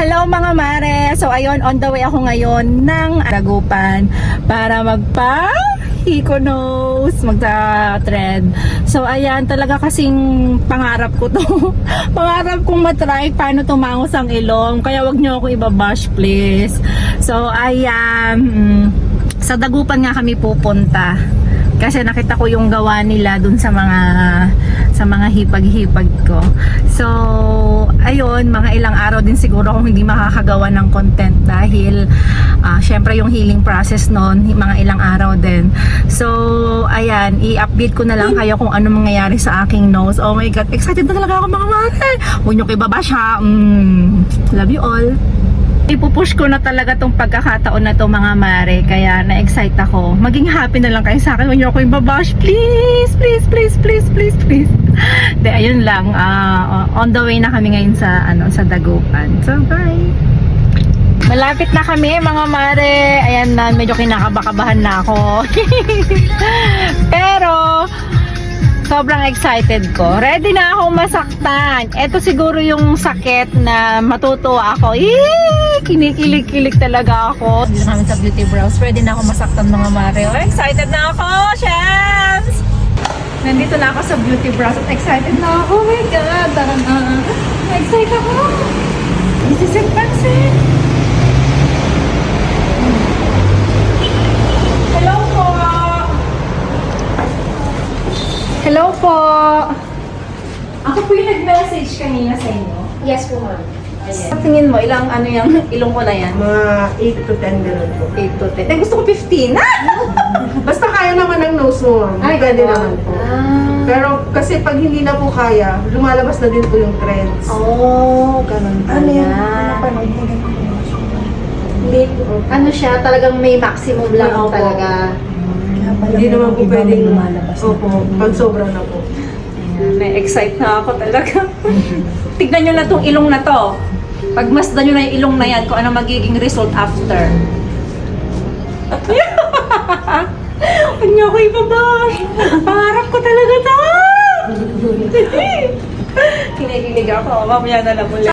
Hello mga mare! So ayun, on the way ako ngayon ng Dagupan para magpa-Hikonos, magta-thread. So ayan, talaga kasing pangarap ko to. Pangarap kong matry paano tumangos ang ilong. Kaya wag niyo ako ibabash please. So ayan, sa Dagupan nga kami pupunta. Kasi nakita ko yung gawa nila dun sa mga hipag-hipag ko. So, ayun, mga ilang araw din siguro kung hindi makakagawa ng content dahil syempre yung healing process nun, mga ilang araw din. So, ayan, i-update ko na lang kayo kung ano mangyayari sa aking nose. Oh my God, excited na talaga ako mga mare. Huwag nyo kayo babash ha. Love you all. Ipupush ko na talaga tong pagkakataon na to mga mare, kaya na-excite ako. Maging happy na lang kayo sa akin. Huwag niyo ako ibabash, please, please, please, please, please, please. De, ayun lang, on the way na kami ngayon sa Dagupan. So, bye! Malapit na kami mga mare. Ayan na, medyo kinakabakabahan na ako. Pero sobrang excited ko. Ready na ako masaktan. Ito siguro yung sakit na matutuwa ako. Kinikilig-kilig talaga ako. Dito namin sa Beauty Brows. Ready na ako masaktan mga mare. Oh, excited na ako, Shams! Nandito na ako sa Beauty Brows at excited na ako. Oh my God, tara na. Excited ako. This is impressive. Hello po. Hello po. Ako po yung nag-message kanina sa inyo. Yes po, ma'am. Sa tingin mo, ilang yung ilong ko na yan? Mga 8 to 10 ganun po. 8 to 10. Eh, gusto ko 15. Basta kaya naman ng nose mo, ma'am. Ay, Pwede ganon. naman po. Ah. Pero kasi pag hindi na po kaya, lumalabas na din po yung trends. Oh, ganun pala. Hindi, ano siya, talagang may maximum lang Opo. talaga. Hindi naman po pwedeng lumalabas. Opo, pag sobra na po. Na-excite na ako talaga. Tignan nyo na tong ilong na to. Pagmasdan nyo na yung ilong na yan, kung ano magiging result after. Huwag niyo ako ibabash. Pangarap ko talaga to. Kinikilig ako. Mamaya na lang ulit.